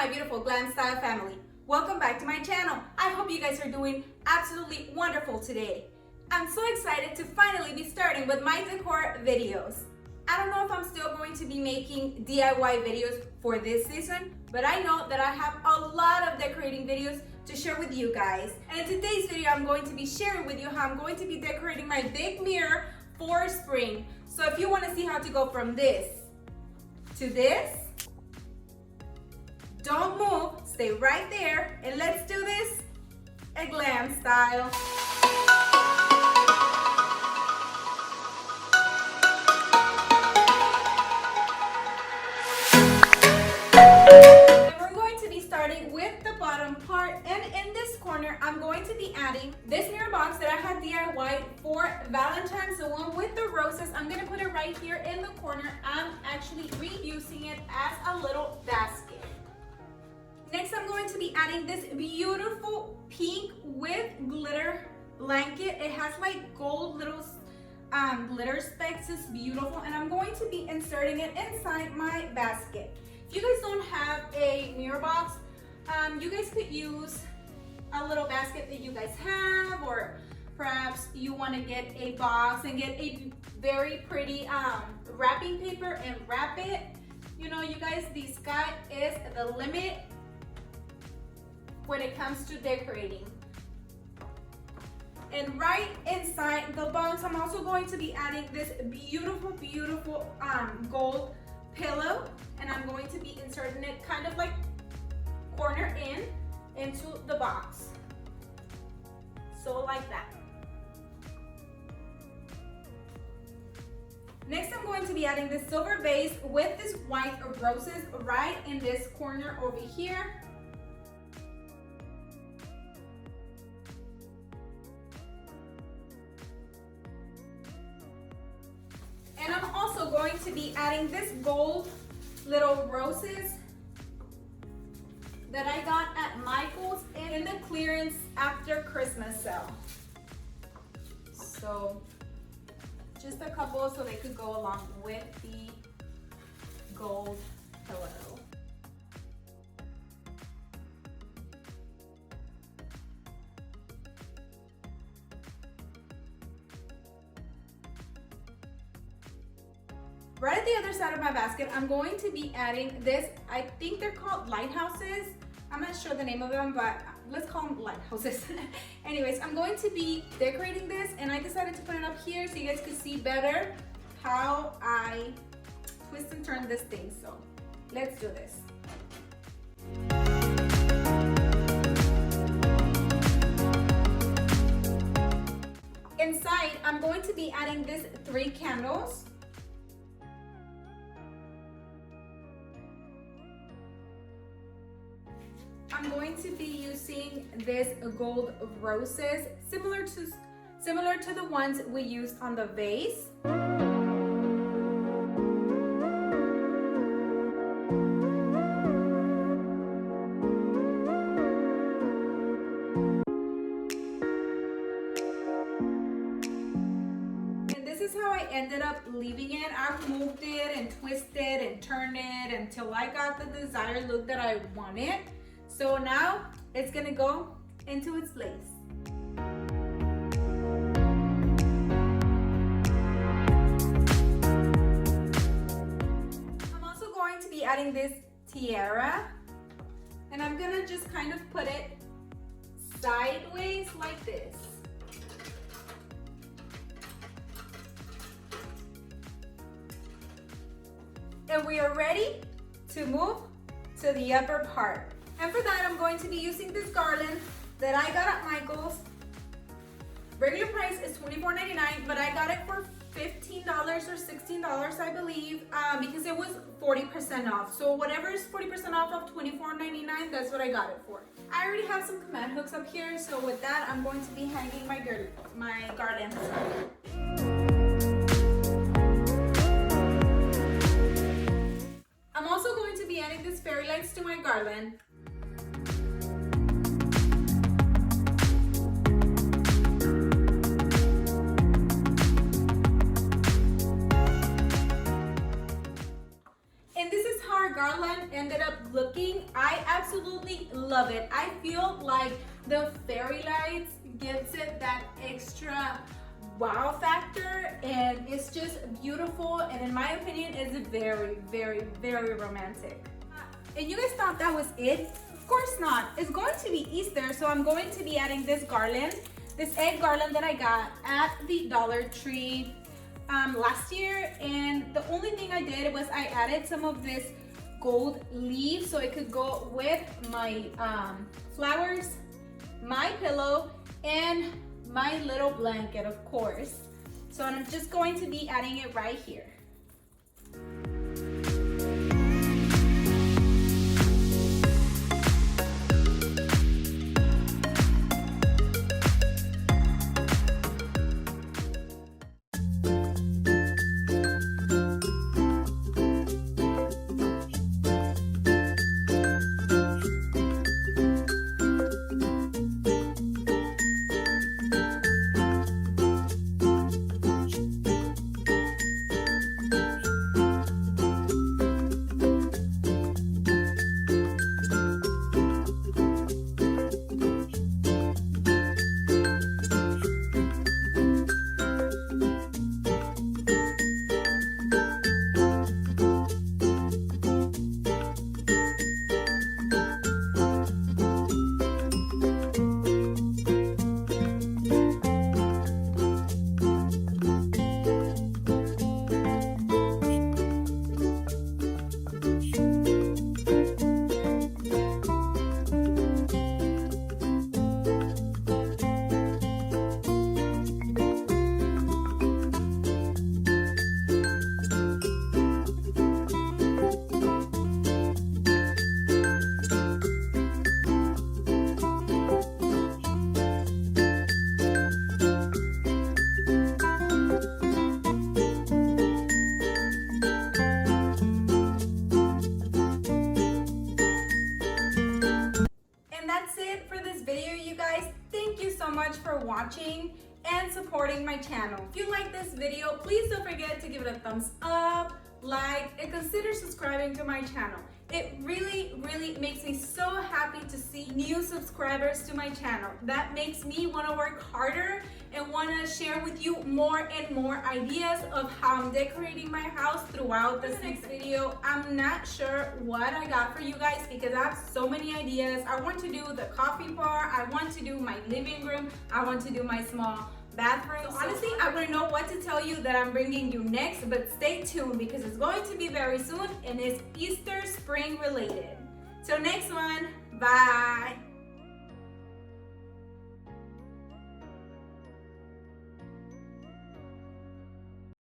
my beautiful glam style family. Welcome back to my channel. I hope you guys are doing absolutely wonderful today. I'm so excited to finally be starting with my decor videos. I don't know if I'm still going to be making DIY videos for this season, but I know that I have a lot of decorating videos to share with you guys. And in today's video, I'm going to be sharing with you how I'm going to be decorating my big mirror for spring. So if you want to see how to go from this to this, don't move, stay right there, and let's do this a glam style. And we're going to be starting with the bottom part, and in this corner, I'm going to be adding this mirror box that I had DIY'd for Valentine's, the one with the roses. I'm gonna put it right here in the corner. I'm actually reusing it as a little basket. Next, I'm going to be adding this beautiful pink with glitter blanket. It has like gold little glitter specks. It's beautiful, and I'm going to be inserting it inside my basket. If you guys don't have a mirror box, you guys could use a little basket that you guys have, or perhaps you want to get a box and get a very pretty wrapping paper and wrap it. You know, you guys, the sky is the limit when it comes to decorating. And right inside the box, I'm also going to be adding this beautiful gold pillow, and I'm going to be inserting it kind of like corner into the box. So like that. Next, I'm going to be adding this silver vase with this white roses right in this corner over here. And I'm also going to be adding this gold little roses that I got at Michael's in the clearance after Christmas sale. So just a couple so they could go along with the gold pillow. Right at the other side of my basket, I'm going to be adding this, I think they're called lighthouses. I'm not sure the name of them, but let's call them lighthouses. Anyways, I'm going to be decorating this, and I decided to put it up here so you guys could see better how I twist and turn this thing. So let's do this. Inside, I'm going to be adding these 3 candles. I'm going to be using this gold roses, similar to the ones we used on the vase. And this is how I ended up leaving it. I moved it and twisted and turned it until I got the desired look that I wanted. So now it's gonna go into its place. I'm also going to be adding this tiara, and I'm gonna just kind of put it sideways like this. And we are ready to move to the upper part. And for that, I'm going to be using this garland that I got at Michael's. Regular price is $24.99, but I got it for $15 or $16, I believe, because it was 40% off. So whatever is 40% off of $24.99, that's what I got it for. I already have some command hooks up here, so with that, I'm going to be hanging my garland. I'm also going to be adding these fairy lights to my garland. garland ended up looking, I absolutely love it. I feel like the fairy lights gives it that extra wow factor, and it's just beautiful, and in my opinion it's very, very, very romantic. And you guys thought that was it? Of course not. It's going to be Easter, so I'm going to be adding this garland, this egg garland that I got at the Dollar Tree last year. And the only thing I did was I added some of this gold leaves so it could go with my flowers, my pillow, and my little blanket, of course. So I'm just going to be adding it right here. That's it for this video, you guys. Thank you so much for watching and supporting my channel. If you like this video, please don't forget to give it a thumbs up, like, and consider subscribing to my channel. It really, really makes me so happy to see new subscribers to my channel. That makes me want to work harder and want to share with you more and more ideas of how I'm decorating my house throughout this next video. I'm not sure what I got for you guys because I have so many ideas. I want to do the coffee bar, I want to do my living room, I want to do my small bathroom. So honestly, I wouldn't know what to tell you that I'm bringing you next, but stay tuned because it's going to be very soon and it's Easter spring related. Till next one, bye.